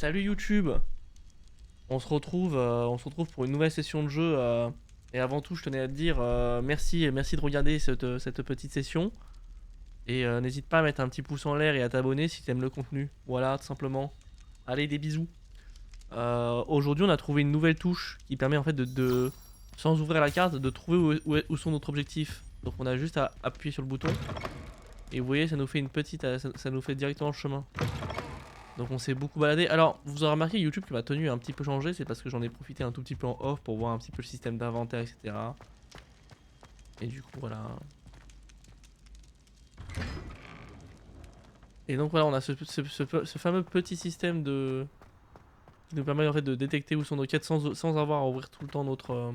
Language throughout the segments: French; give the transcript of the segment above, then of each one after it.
Salut YouTube. On se retrouve pour une nouvelle session de jeu. Et avant tout, je tenais à te dire merci de regarder cette petite session. Et n'hésite pas à mettre un petit pouce en l'air et à t'abonner si t'aimes le contenu. Voilà, tout simplement. Allez, des bisous. Aujourd'hui, on a trouvé une nouvelle touche qui permet en fait sans ouvrir la carte, de trouver où sont notre objectifs. Donc on a juste à appuyer sur le bouton. Et vous voyez, ça nous fait une petite, ça nous fait directement le chemin. Donc on s'est beaucoup baladé. Alors, vous aurez remarqué YouTube que ma tenue a un petit peu changé. C'est parce que j'en ai profité un tout petit peu en off pour voir un petit peu le système d'inventaire, etc. Et du coup, voilà. Et donc voilà, on a ce fameux petit système qui nous permet en fait de détecter où sont nos quêtes sans avoir à ouvrir tout le temps notre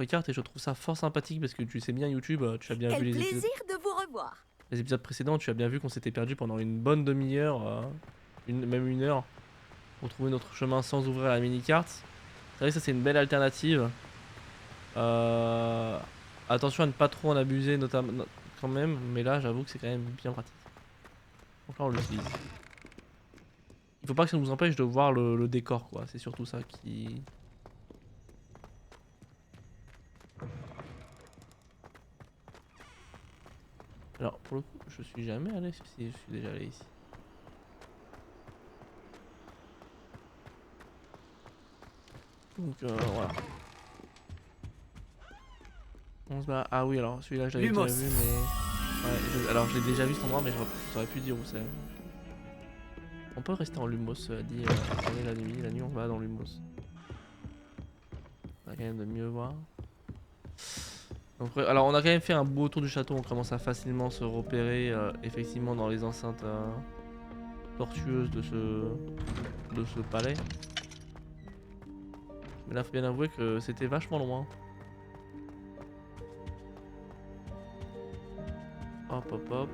carte. Et je trouve ça fort sympathique parce que tu sais bien YouTube, tu as bien vu Quel plaisir de vous revoir. les épisodes précédents, tu as bien vu qu'on s'était perdu pendant une bonne demi-heure, même une heure, pour trouver notre chemin sans ouvrir la mini-carte. C'est vrai que ça c'est une belle alternative. Euh, Attention à ne pas trop en abuser notamment quand même, mais là j'avoue que c'est quand même bien pratique. Donc là on l'utilise. Il faut pas que ça nous empêche de voir le décor quoi, c'est surtout ça qui... Alors pour le coup je suis jamais allé, si je suis déjà allé ici. Donc voilà. On se bat. Ah oui alors celui-là je l'avais déjà vu mais... Ouais, alors je l'ai déjà vu cet endroit mais j'aurais pu dire où c'est. On peut rester en Lumos, dit attendez la nuit on va dans Lumos. On va quand même de mieux voir. Donc, alors on a quand même fait un beau tour du château, on commence à facilement se repérer effectivement dans les enceintes tortueuses de ce palais. Mais là faut bien avouer que c'était vachement loin. Hop hop hop.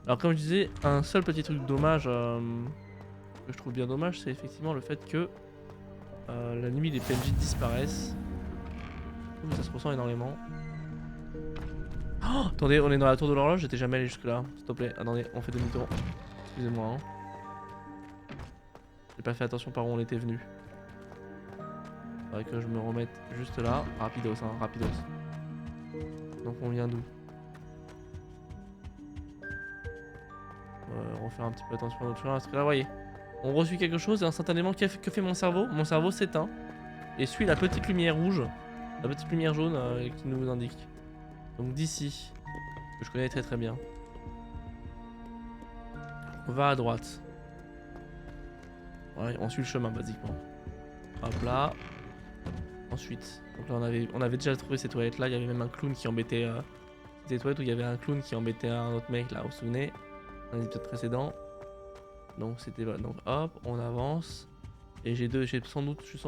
Alors comme je disais, un seul petit truc dommage que je trouve bien dommage, c'est effectivement le fait que la nuit les PNJ disparaissent. Ça se ressent énormément. Oh, attendez, on est dans la tour de l'horloge, j'étais jamais allé jusque là. S'il te plaît, attendez, on fait demi-tour. Excusez-moi. Hein. J'ai pas fait attention par où on était venu. Faudrait que je me remette juste là. Rapidos, hein, rapidos. Donc on vient d'où? On va faire un petit peu attention à notre chemin parce que là, voyez, on reçut quelque chose et instantanément, que fait mon cerveau? Mon cerveau s'éteint et suit la petite lumière rouge, la petite lumière jaune qui nous indique. Donc d'ici, que je connais très très bien, on va à droite. Ouais, on suit le chemin basiquement. Hop là. Ensuite, donc là on avait déjà trouvé ces toilettes là, il y avait même un clown qui embêtait... des toilettes où il y avait un clown qui embêtait un autre mec là, vous vous souvenez? Un épisode précédent. Donc c'était... Donc hop, on avance. Et je suis sans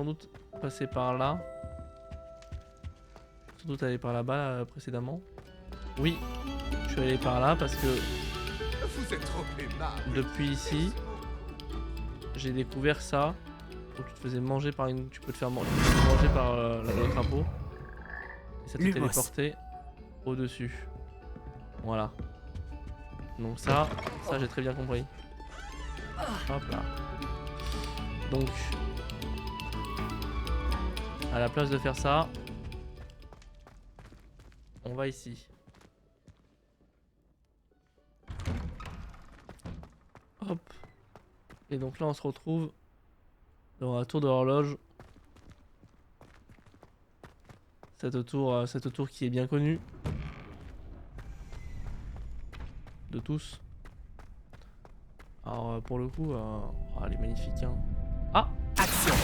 doute passé par là. Je suis sans doute allé par là-bas précédemment. Oui, je suis allé par là parce que... Vous êtes trop aimable. Depuis ici, j'ai découvert ça. Où tu te faisais manger par une... Tu peux te faire manger par le crapaud. Et ça te téléportait au-dessus. Voilà. Donc ça j'ai très bien compris. Hop là. Donc, à la place de faire ça, on va ici. Hop. Et donc là, on se retrouve dans la tour de l'horloge. Cette tour qui est bien connue de tous. Alors pour le coup, elle est magnifique. Hein. Ah, Action.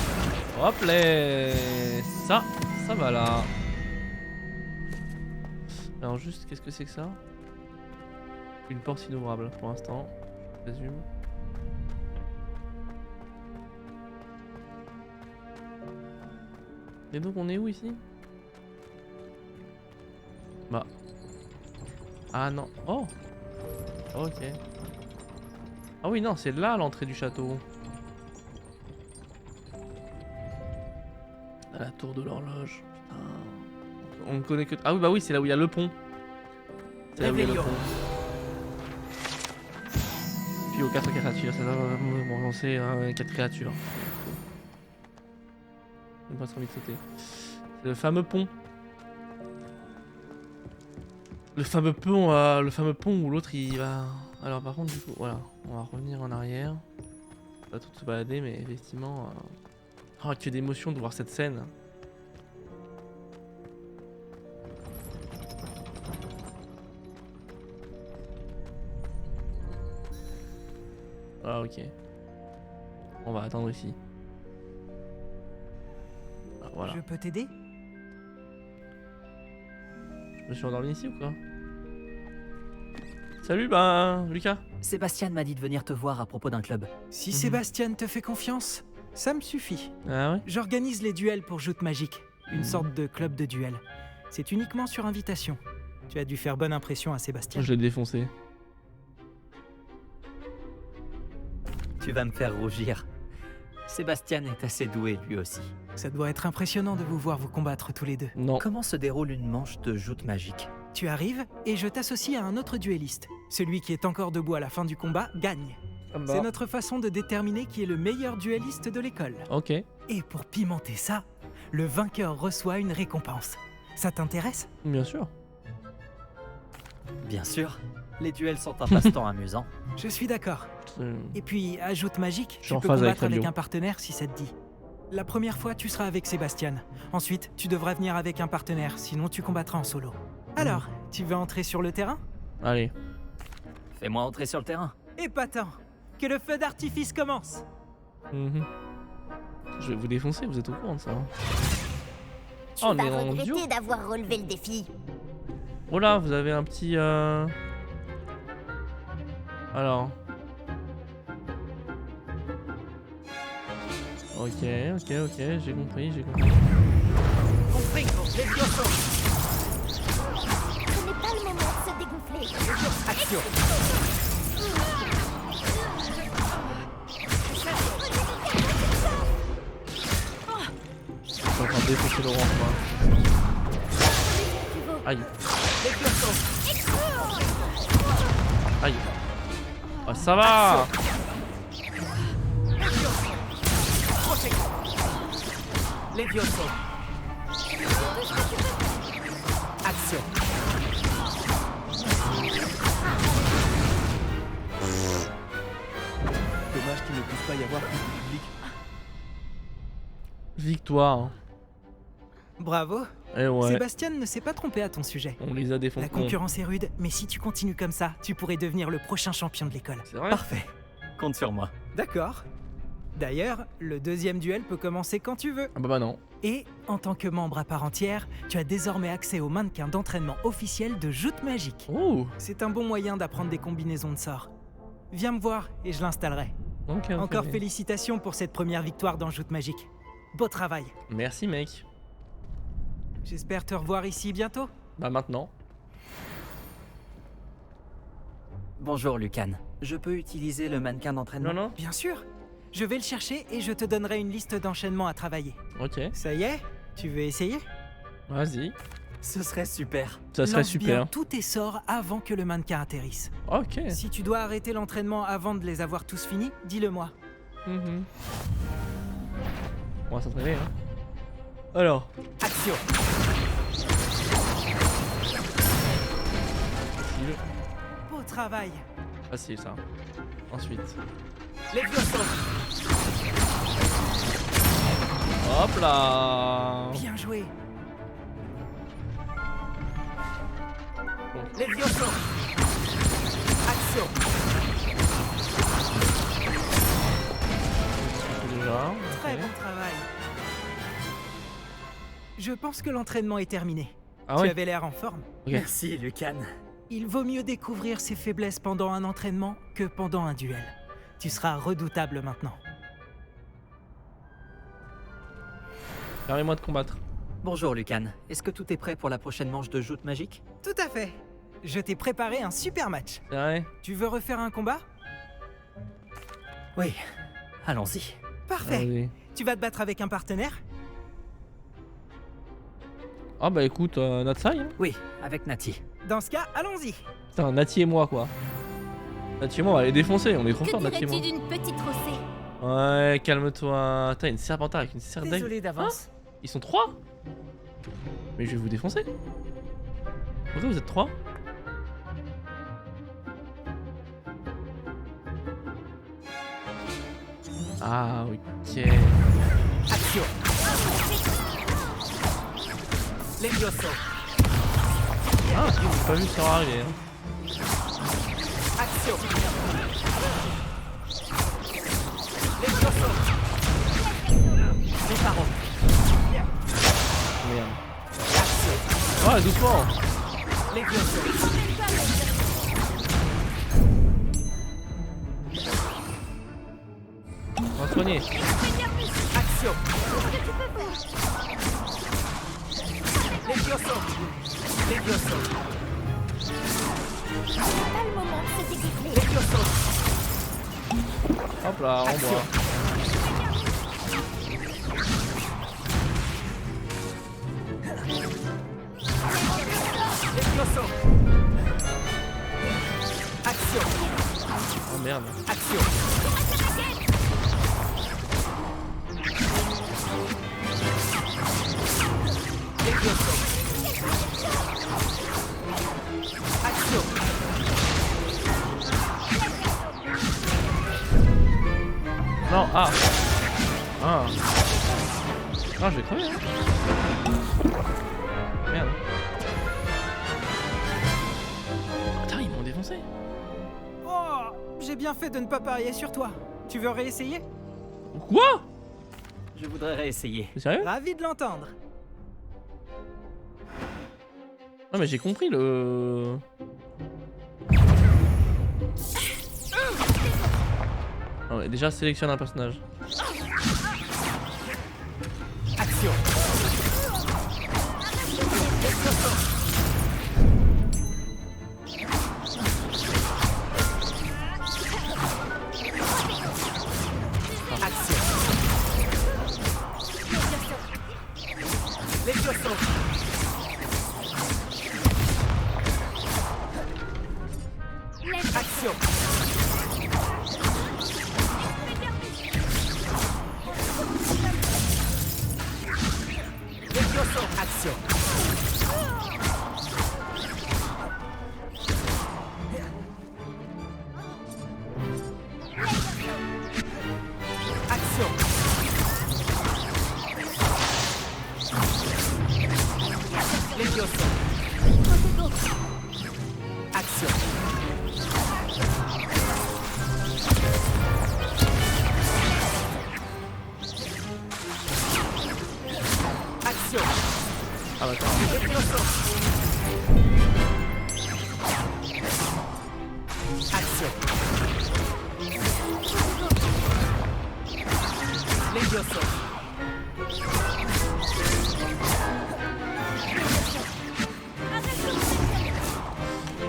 hop là, ça va là. Alors juste, qu'est-ce que c'est que ça? Une porte inouvrable pour l'instant, je présume. Et donc on est où ici? Bah. Ah non. Oh. Ok. Ah oui non, c'est là l'entrée du château. À la tour de l'horloge. Putain. On ne connaît que... Ah oui bah oui, c'est là où il y a le pont. C'est là où il y a le Réveillon. pont. Puis aux 4 créatures, ça va bon, lancer 4 créatures. J'ai pas trop envie de sauter. C'est le fameux pont. Le fameux pont où l'autre il va. Alors par contre du coup, voilà, on va revenir en arrière. On va tout se balader, mais effectivement, oh, que d'émotion de voir cette scène. Ah ok. On va attendre ici. Ah, voilà. Je peux t'aider? Je me suis endormi ici ou quoi? Salut, bah, Lucas. Sébastien m'a dit de venir te voir à propos d'un club. Si Mhm. Sébastien te fait confiance, ça me suffit. Ah ouais? J'organise les duels pour Joute Magique, une sorte de club de duel. C'est uniquement sur invitation. Tu as dû faire bonne impression à Sébastien. Je l'ai défoncé. Tu vas me faire rougir. Sébastien est assez doué lui aussi. Ça doit être impressionnant de vous voir vous combattre tous les deux. Non. Comment se déroule une manche de joute magique? Tu arrives et je t'associe à un autre duelliste. Celui qui est encore debout à la fin du combat gagne. C'est notre façon de déterminer qui est le meilleur duelliste de l'école. Ok. Et pour pimenter ça, le vainqueur reçoit une récompense. Ça t'intéresse? Bien sûr. Bien sûr. Les duels sont un passe-temps amusant. Je suis d'accord. Et puis, ajoute magique, Je suis tu en peux phase avec combattre avec Fabio. un partenaire si ça te dit. La première fois, tu seras avec Sébastien. Ensuite, tu devras venir avec un partenaire, sinon tu combattras en solo. Alors, tu veux entrer sur le terrain? Allez. Fais-moi entrer sur le terrain. Épatant! Que le feu d'artifice commence! Mhm. Je vais vous défoncer, vous êtes au courant de ça. Hein. Tu Oh, on vas est en regretter duo. d'avoir relevé le défi. Oh là, vous avez un petit. Alors. Ok, j'ai compris, j'ai compris. Confringo, Levioso! Ce n'est pas le moment de se dégonfler. Action! Je suis en train de défoncer Laurent, quoi. Aïe, Levioso! aïe. Ah, ça va! Levioso! Action! Dommage qu'il ne puisse pas y avoir plus de public. Victoire. Bravo! Eh ouais, Sébastien ne s'est pas trompé à ton sujet. on les a La défoncés. concurrence est rude, mais si tu continues comme ça, tu pourrais devenir le prochain champion de l'école. C'est vrai? Parfait. Compte sur moi. D'accord. D'ailleurs, le deuxième duel peut commencer quand tu veux. Ah bah non. Et, en tant que membre à part entière, tu as désormais accès au mannequin d'entraînement officiel de Joute Magique. Oh! C'est un bon moyen d'apprendre des combinaisons de sorts. Viens me voir et je l'installerai. Ok, ok. Encore félicitations pour cette première victoire dans Joute Magique. Beau travail. Merci, mec. J'espère te revoir ici bientôt. Bah maintenant. Bonjour Lucan. Je peux utiliser le mannequin d'entraînement? Non, non? Bien sûr. Je vais le chercher et je te donnerai une liste d'enchaînements à travailler. Ok, Ça y est? Tu veux essayer? vas-y. Ce serait super. Ça serait Lance super. bien tous tes sorts avant que le mannequin atterrisse. Ok. Si tu dois arrêter l'entraînement avant de les avoir tous finis, dis-le-moi. Mhm. On va s'entraîner, hein. Alors. Action! Facile. Beau travail! Facile, ça. Ensuite. Levioso! Hop là. Bien joué! Donc, Levioso! Action! déjà. Très ok. bon travail! Je pense que l'entraînement est terminé. Ah Tu ouais? avais l'air en forme. Ok. Merci Lucan. Il vaut mieux découvrir ses faiblesses pendant un entraînement que pendant un duel. Tu seras redoutable maintenant. Permets-moi de combattre. Bonjour Lucan. Est-ce que tout est prêt pour la prochaine manche de joute magique? Tout à fait! Je t'ai préparé un super match. C'est vrai? Tu veux refaire un combat? Oui. Allons-y. Parfait! Allez. Tu vas te battre avec un partenaire? Ah bah écoute, Natsai, hein. Oui, avec Nati. Dans ce cas, allons-y. Putain, Nati et moi quoi. Nati et moi on va les défoncer, on est trop Que forts Nati et moi. dirais-tu d'une petite rossée? Ouais, calme-toi. Putain, une serpentard avec une serre d'aigle. Désolé d'avance. Ils sont 3. Mais je vais vous défoncer. Pourquoi vous êtes 3? Ah ok. Action. Levioso. Ah si, j'ai pas vu ça arriver. Hein. Action. Levioso. Réparo. Merde. Action. Ouais, doucement. Levioso. On va soigner. Action. Levioso. Levioso. Pas le moment de se dégonfler. Levioso. Hop là, on Action. boit. Levioso. Action. Oh merde. Action. Levioso. Action. Non, ah. Ah. Ah, je vais crever. Hein. Merde. Attends, ils m'ont défoncé. Oh, j'ai bien fait de ne pas parier sur toi. Tu veux réessayer? Quoi? Je voudrais réessayer. T'es sérieux? Ravi de l'entendre. Non mais j'ai compris le... Ah ouais, déjà sélectionne un personnage. Action. Action. Levioso. Action. Levioso. Action. Action. Levioso. Action. Action. Ah bah attends. Levioso. Action. Levioso.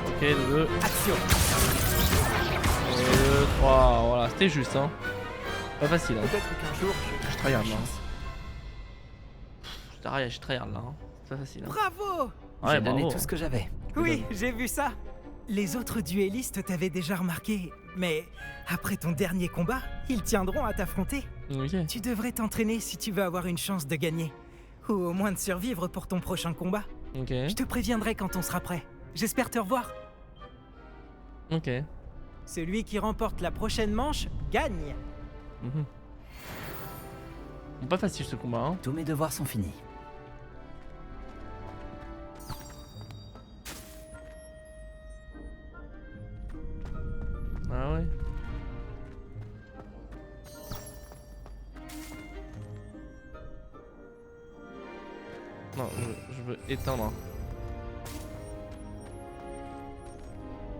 Ok, 2. Action. Et 2, 3. Voilà, c'était juste hein. Pas facile hein. Peut-être qu'un jour, Je tryhard là. Je tryhard là. Hein. C'est pas facile hein. Bravo! Ouais, J'ai donné bravo. tout ce que j'avais. Oui, j'ai vu ça. Les autres duellistes t'avaient déjà remarqué, mais après ton dernier combat, ils tiendront à t'affronter. Ok. Tu devrais t'entraîner si tu veux avoir une chance de gagner. Ou au moins de survivre pour ton prochain combat. Ok. Je te préviendrai quand on sera prêt. J'espère te revoir. Ok. Celui qui remporte la prochaine manche gagne. Mhm. Bon, pas facile ce combat hein. Tous mes devoirs sont finis. Ah ouais. Non, je veux éteindre.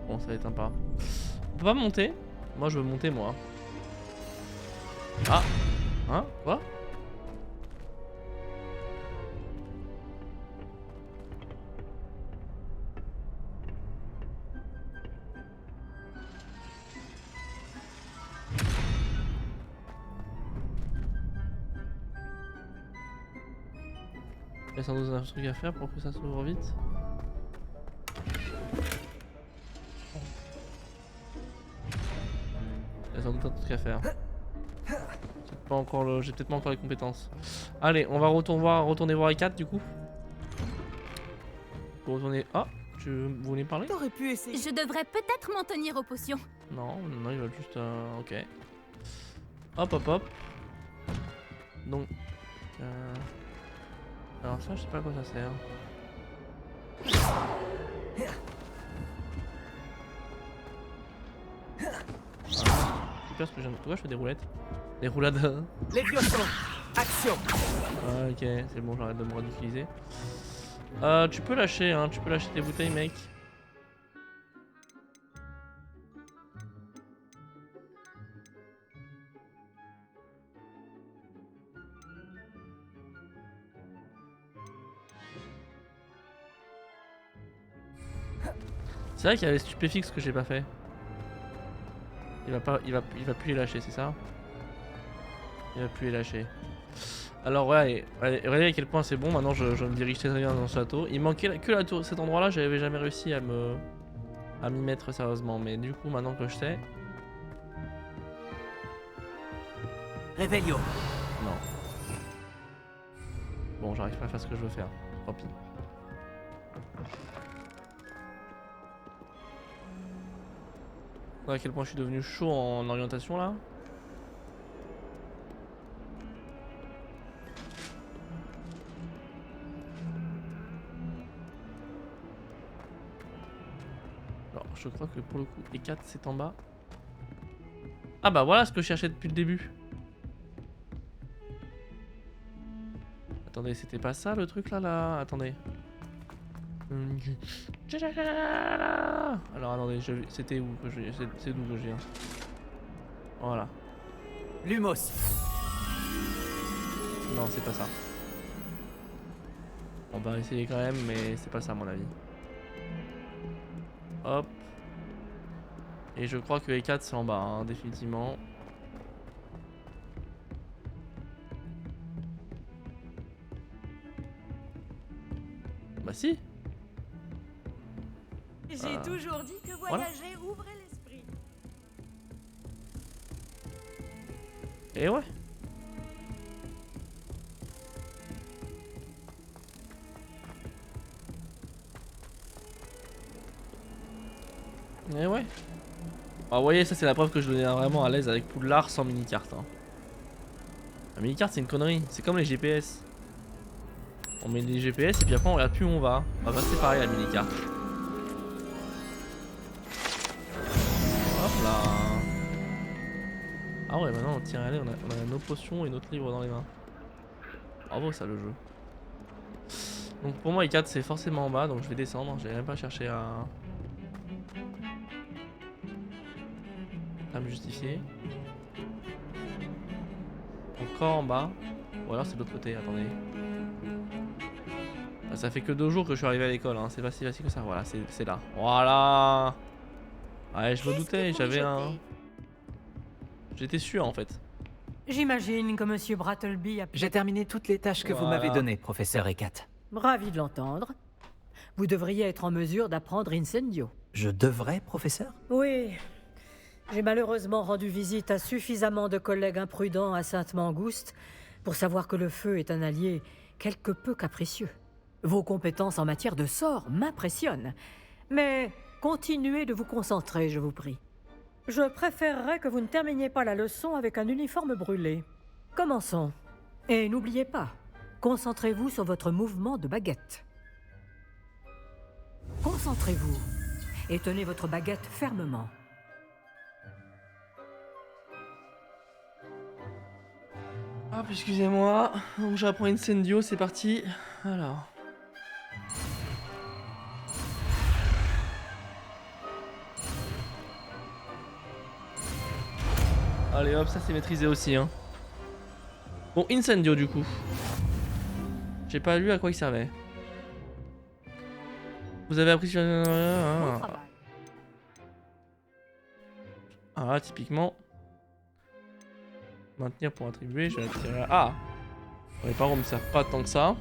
Bon, ça éteint pas. On peut pas monter? Moi, je veux monter, moi. Ah! Hein? Quoi? Il y a sans doute un truc à faire pour que ça s'ouvre vite. sans doute un truc à faire. J'ai peut-être pas encore les compétences. Allez, on va retourner voir les 4 du coup. Pour retourner. Ah, vous voulez parler? T'aurais pu essayer. Je devrais peut-être m'en tenir aux potions. Non, ils veulent juste. Ok. Hop, hop, hop. Donc. Alors, ça, je sais pas à quoi ça sert. Super ce que je viens de... Pourquoi je fais des roulettes? Des roulades. Les Levioso, action. Ah, ok, c'est bon, j'arrête de me ridiculiser. Tu peux lâcher, hein, tu peux lâcher tes bouteilles, mec. C'est vrai qu'il y a les stupéfixes que j'ai pas fait. Il va plus les lâcher, c'est ça? Il va plus les lâcher. Alors ouais, regardez à quel point c'est bon. Maintenant je me dirige très bien dans ce château. Il manquait que la tour, cet endroit-là, j'avais jamais réussi à m'y mettre sérieusement. Mais du coup, maintenant que je sais. Réveillon. Non. Bon, j'arrive pas à faire ce que je veux faire. Tant pis. À quel point je suis devenu chaud en orientation là. Alors je crois que pour le coup E4 c'est en bas. Ah bah voilà ce que je cherchais depuis le début. Attendez, c'était pas ça le truc là? Attendez. Alors attendez, c'était où que c'est d'où que je viens. Voilà. Lumos. Non, c'est pas ça. On va essayer quand même, mais c'est pas ça à mon avis. Hop. Et je crois que les 4 c'est en bas, hein, définitivement. Bah si. J'ai toujours dit que voyager ouvrait l'esprit. Et ouais. Et ouais. Ah, vous voyez, ça c'est la preuve que je deviens vraiment à l'aise avec Poudlard sans mini-carte. Hein. La mini-carte c'est une connerie, c'est comme les GPS. On met les GPS et puis après on regarde plus où on va. On va passer pareil à la mini-carte. Hop là. Ah ouais, maintenant tiens, allez, on a nos potions et notre livre dans les mains. Bravo ça le jeu. Donc pour moi E4 c'est forcément en bas, donc je vais descendre. J'ai même pas cherché à me justifier. Encore en bas. Ou alors c'est de l'autre côté, attendez. Ça fait que 2 jours que je suis arrivé à l'école, hein. C'est pas si facile que ça. Voilà, c'est là. Voilà. Ouais, je me doutais, j'avais un... J'étais sûr en fait. J'imagine que Monsieur Brattleby a... J'ai terminé toutes les tâches que vous m'avez données, professeur Ekat. Ravi de l'entendre. Vous devriez être en mesure d'apprendre Incendio. Je devrais, professeur? Oui. J'ai malheureusement rendu visite à suffisamment de collègues imprudents à Sainte-Mangouste pour savoir que le feu est un allié quelque peu capricieux. Vos compétences en matière de sorts m'impressionnent. Mais continuez de vous concentrer, je vous prie. Je préférerais que vous ne terminiez pas la leçon avec un uniforme brûlé. Commençons. Et n'oubliez pas, concentrez-vous sur votre mouvement de baguette. Concentrez-vous et tenez votre baguette fermement. Ah, excusez-moi. Donc j'apprends Incendio, c'est parti. Alors. Allez hop, ça c'est maîtrisé aussi hein. Bon, Incendio du coup. J'ai pas lu à quoi il servait. Vous avez appris sur... Ah, typiquement. Maintenir pour attribuer, je vais attirer... Ah! Les parents me servent pas tant que ça.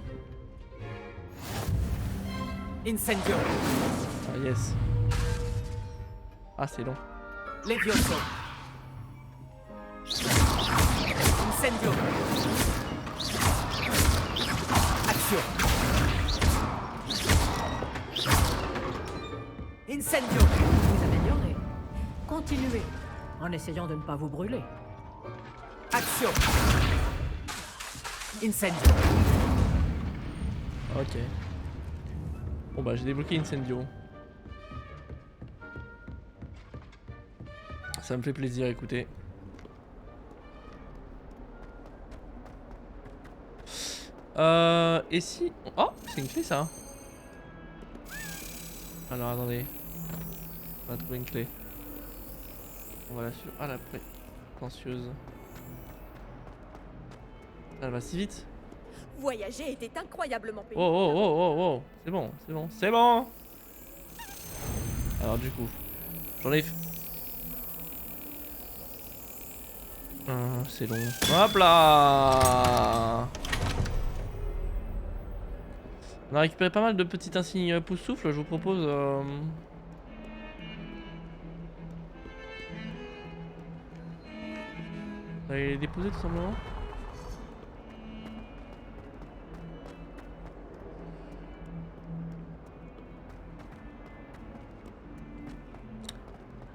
Incendio. Ah yes. Ah c'est long. Levioso. Incendio. Action. Incendio. Vous améliorez. Continuez, en essayant de ne pas vous brûler. Action. Incendio. Ok. Bon bah j'ai débloqué Incendio. Ça me fait plaisir, écoutez. Et si... Oh, c'est une clé ça. Alors attendez. On va trouver une clé. On va la suivre. Ah la prétentieuse. Elle va si vite. Voyager était incroyablement Oh payant. oh oh oh oh. C'est bon, c'est bon, c'est bon. Alors du coup, j'en ai... c'est long. Hop là. On a récupéré pas mal de petits insignes pouce-souffle. Je vous propose d'aller les déposer tout simplement.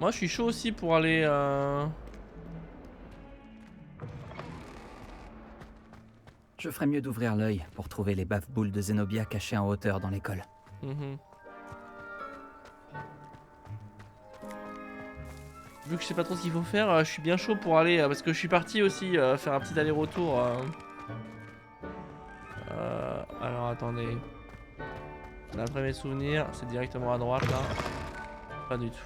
Moi je suis chaud aussi pour aller Je ferais mieux d'ouvrir l'œil pour trouver les baffe-boules de Zenobia cachées en hauteur dans l'école. Vu que je sais pas trop ce qu'il faut faire, je suis bien chaud pour aller parce que je suis parti aussi faire un petit aller-retour. Alors attendez. D'après mes souvenirs, c'est directement à droite là. Pas du tout.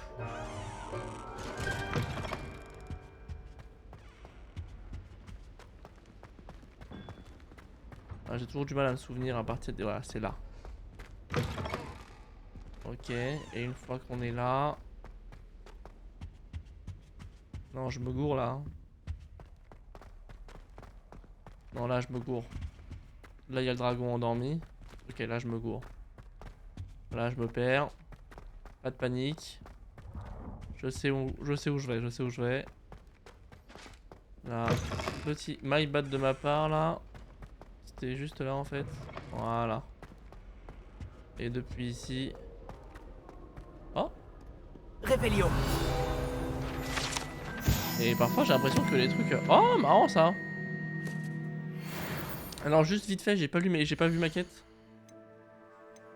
Ah, j'ai toujours du mal à me souvenir à partir de... Voilà, c'est là. Ok, et une fois qu'on est là... Non, je me gourre là. Non, là je me gourre. Là il y a le dragon endormi. Ok, là je me gourre. Là je me perds. Pas de panique. Je sais où je vais, je sais où je vais. Là, petit my bad de ma part là. C'était juste là en fait. Voilà. Et depuis ici. Oh! Réveillon. Et parfois j'ai l'impression que les trucs... Oh, marrant ça. Alors juste vite fait, j'ai pas vu ma quête.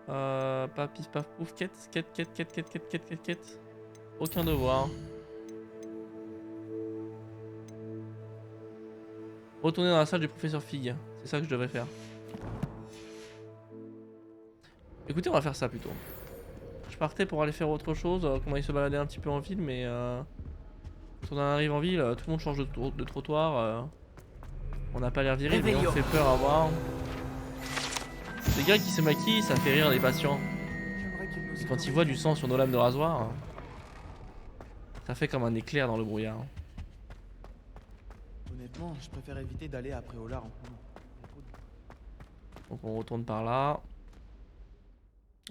Pas pif paf pouf, quête. Aucun devoir. Retourner dans la salle du professeur Fig. C'est ça que je devrais faire. Écoutez, on va faire ça plutôt. Je partais pour aller faire autre chose, qu'on aille se balader un petit peu en ville, mais quand on arrive en ville, tout le monde change de trottoir. On n'a pas l'air viril, mais on fait peur à voir. Les gars qui se maquillent, ça fait rire les patients. Et quand ils voient du sang sur nos lames de rasoir, ça fait comme un éclair dans le brouillard. Honnêtement, je préfère éviter d'aller après Olar en ce moment. Donc on retourne par là.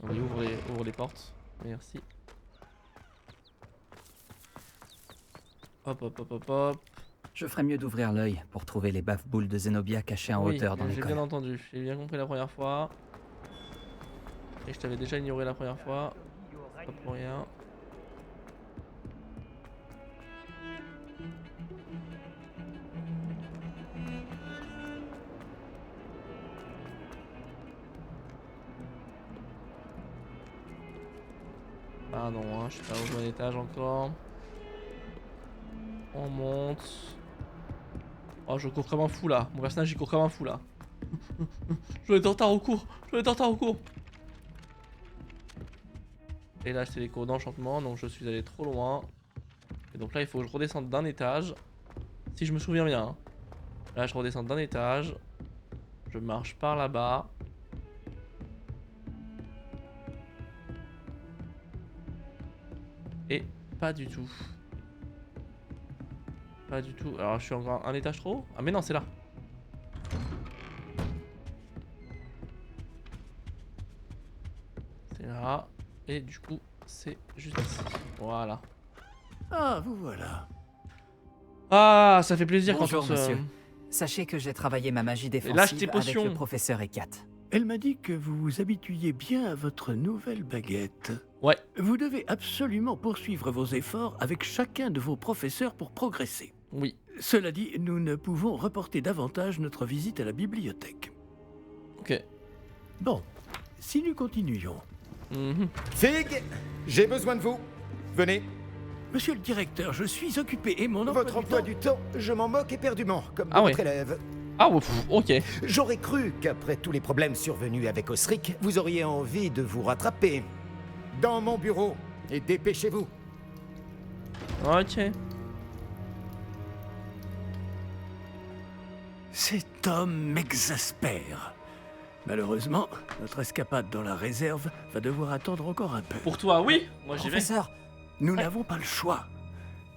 On ouvre les portes. Merci. Hop hop hop hop hop. Je ferais mieux d'ouvrir l'œil pour trouver les baffe-boules de Zenobia cachées en hauteur dans j'ai l'école. bien entendu, j'ai bien compris la première fois. Et je t'avais déjà ignoré la première fois. Pas pour rien. Pardon, hein, je suis pas au bon étage encore. On monte. Oh, je cours comme un fou là. Mon personnage il court comme un fou là. Je dois être en retard au cours. Et là c'est les cours d'enchantement, donc je suis allé trop loin. Et donc là il faut que je redescende d'un étage. Si je me souviens bien. Hein. Là je redescends d'un étage. Je marche par là-bas. Et pas du tout. Pas du tout. Alors je suis encore un étage trop haut. Ah mais non, c'est là. C'est là. Et du coup, c'est juste ici. Voilà. Ah, vous voilà. Ah, ça fait plaisir Bonjour, quand on se... monsieur. Sachez que j'ai travaillé ma magie lâche tes défensive avec potions. le professeur Ekat. Elle m'a dit que vous vous habituiez bien à votre nouvelle baguette. Ouais. Vous devez absolument poursuivre vos efforts avec chacun de vos professeurs pour progresser. Oui. Cela dit, nous ne pouvons reporter davantage notre visite à la bibliothèque. Ok. Bon, si nous continuions. Fig, j'ai besoin de vous. Venez. Monsieur le directeur, je suis occupé et mon emploi Votre du emploi temps- du temps, je m'en moque éperdument, comme de Ah ouais. votre élève. Ah, ouais, pff, ok. J'aurais cru qu'après tous les problèmes survenus avec Osric, vous auriez envie de vous rattraper. Dans mon bureau, et dépêchez-vous. Ok. Cet homme m'exaspère. Malheureusement, notre escapade dans la réserve va devoir attendre encore un peu. Pour toi, oui. Moi, j'y vais. Professeur, Nous n'avons pas le choix.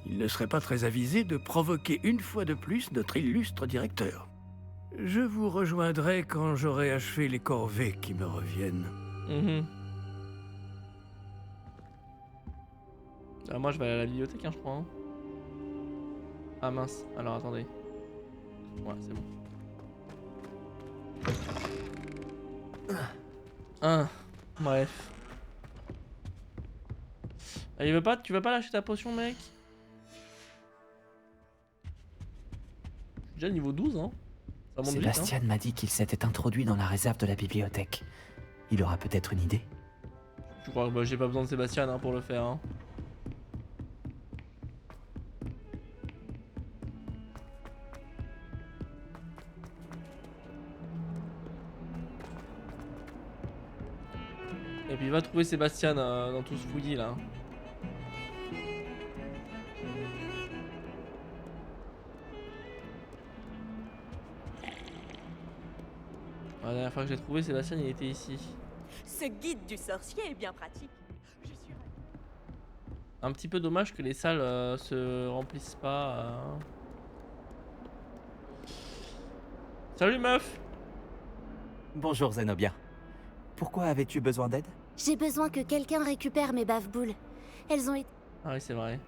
Il ne serait pas très avisé de provoquer une fois de plus notre illustre directeur. Je vous rejoindrai quand j'aurai achevé les corvées qui me reviennent. Ah, moi, je vais aller à la bibliothèque, hein, je crois. Hein. Ah mince. Alors, attendez. Ouais, c'est bon. Ah, bref. Ah, tu veux pas lâcher ta potion, mec? Je suis déjà niveau 12, hein. Ça monte vite, hein. Sébastien m'a dit qu'il s'était introduit dans la réserve de la bibliothèque. Il aura peut-être une idée. Je crois que j'ai pas besoin de Sébastien hein, pour le faire. Hein. Et puis il va trouver Sébastien dans tout ce fouillis là. La dernière fois que j'ai trouvé Sébastien il était ici. Ce guide du sorcier est bien pratique. Je suis Un petit peu dommage que les salles se remplissent pas. Salut meuf. Bonjour Zenobia. Pourquoi avais-tu besoin d'aide? J'ai besoin que quelqu'un récupère mes bave-boules. Elles ont été... Ah oui c'est vrai.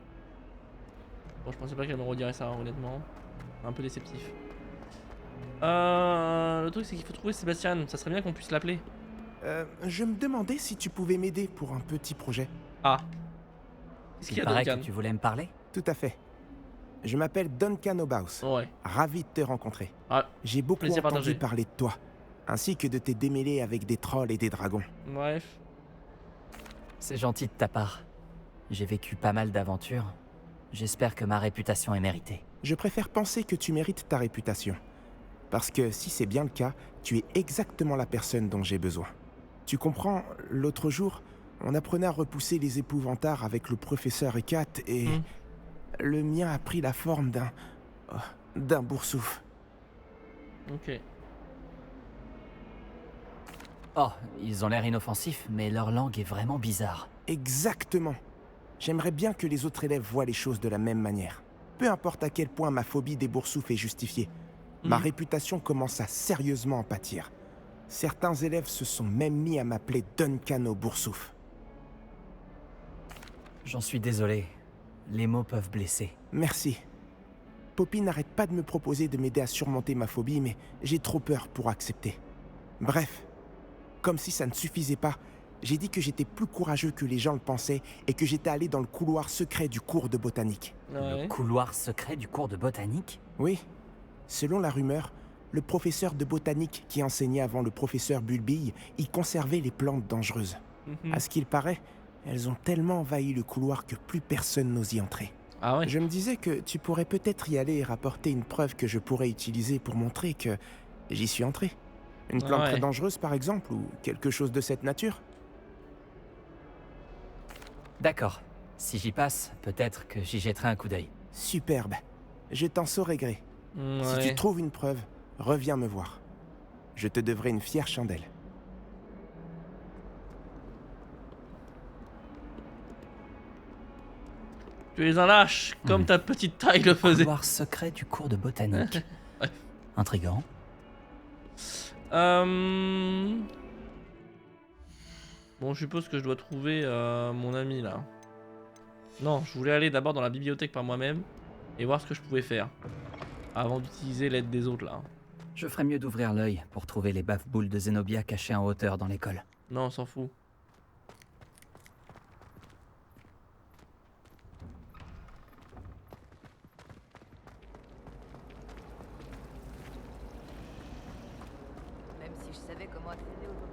Bon je pensais pas qu'elle me redirait ça honnêtement. Un peu déceptif. Le truc c'est qu'il faut trouver Sébastien, ça serait bien qu'on puisse l'appeler. Je me demandais si tu pouvais m'aider pour un petit projet. Ah. Qu'est-ce qu'il y Il a paraît Duncan? que tu voulais me parler? Tout à fait. Je m'appelle Duncan Obaus. Ouais. Ravi de te rencontrer. Ah, J'ai beaucoup plaisir entendu partagé. parler de toi, ainsi que de tes démêlés avec des trolls et des dragons. bref. C'est gentil de ta part. J'ai vécu pas mal d'aventures. J'espère que ma réputation est méritée. Je préfère penser que tu mérites ta réputation. Parce que si c'est bien le cas, tu es exactement la personne dont j'ai besoin. Tu comprends, l'autre jour, on apprenait à repousser les épouvantards avec le professeur Ekat et... Le mien a pris la forme d'un boursouf. Ok. Oh, ils ont l'air inoffensifs, mais leur langue est vraiment bizarre. Exactement. J'aimerais bien que les autres élèves voient les choses de la même manière. Peu importe à quel point ma phobie des boursoufs est justifiée. Ma réputation commence à sérieusement en pâtir. Certains élèves se sont même mis à m'appeler Duncan au boursouf. J'en suis désolé. Les mots peuvent blesser. Merci. Poppy n'arrête pas de me proposer de m'aider à surmonter ma phobie, mais j'ai trop peur pour accepter. Bref, comme si ça ne suffisait pas, j'ai dit que j'étais plus courageux que les gens le pensaient et que j'étais allé dans le couloir secret du cours de botanique. Ouais. Le couloir secret du cours de botanique? Oui, selon la rumeur, le professeur de botanique qui enseignait avant le professeur Bulbille y conservait les plantes dangereuses. À ce qu'il paraît, elles ont tellement envahi le couloir que plus personne n'ose y entrer. Ah ouais. Je me disais que tu pourrais peut-être y aller et rapporter une preuve que je pourrais utiliser pour montrer que j'y suis entré. Une plante Ouais. très dangereuse par exemple, ou quelque chose de cette nature. D'accord. Si j'y passe, peut-être que j'y jetterai un coup d'œil. Superbe. Je t'en saurai gré. Si tu trouves une preuve, reviens me voir. Je te devrai une fière chandelle. Tu es un lâche, comme ta petite taille le faisait. Couloir secret du cours de botanique. Ouais. Intriguant. Bon, je suppose que je dois trouver mon ami là. Non, je voulais aller d'abord dans la bibliothèque par moi-même et voir ce que je pouvais faire. avant d'utiliser l'aide des autres là. Je ferais mieux d'ouvrir l'œil pour trouver les baffe-boules de Zenobia cachées en hauteur dans l'école. Non, on s'en fout. Même si je savais comment accéder aux autres.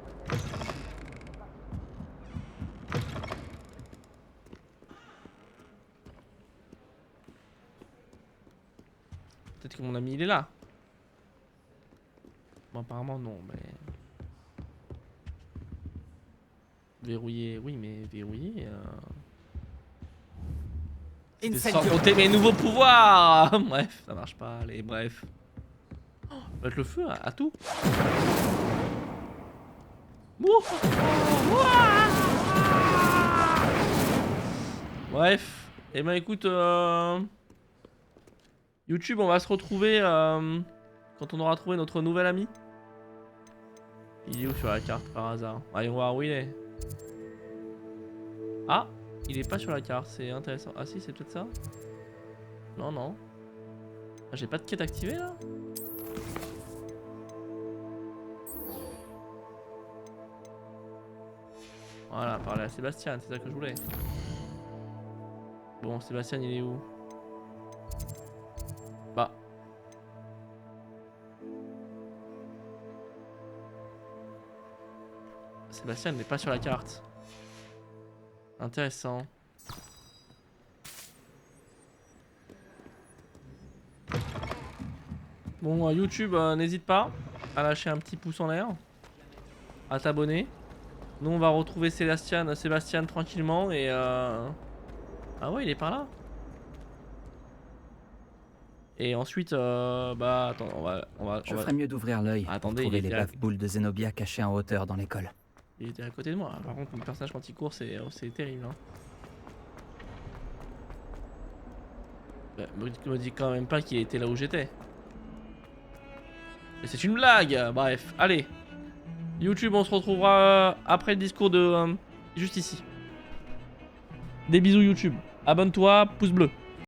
Peut-être que mon ami il est là. Bon, apparemment non, mais... Verrouillé, oui, mais verrouillé... C'était sans compter mes nouveaux pouvoirs. Bref, ça marche pas, allez, bref. Oh, mettre le feu à tout. Bref, et ben écoute... YouTube, on va se retrouver quand on aura trouvé notre nouvel ami. Il est où sur la carte par hasard? Allez, on va voir où il est. Ah, il est pas sur la carte, c'est intéressant. Ah si, c'est peut-être ça? Non, non. Ah, j'ai pas de quête activée là? Voilà, parler à Sébastien, c'est ça que je voulais. Bon, Sébastien, il est où? Bah. Sébastien n'est pas sur la carte. Intéressant. Bon, YouTube, n'hésite pas à lâcher un petit pouce en l'air, à t'abonner. Nous, on va retrouver Sébastien tranquillement et ah ouais, il est par là. Et ensuite, bah attends, Je ferais mieux d'ouvrir l'œil pour trouver les baffe-boules de Zenobia cachées en hauteur dans l'école. Il était à côté de moi. Par contre, mon personnage quand il court, c'est terrible. Hein. Bah, me dis quand même pas qu'il était là où j'étais. Mais c'est une blague. Bref, allez. YouTube, on se retrouvera après le discours de... juste ici. Des bisous YouTube. Abonne-toi, pouce bleu.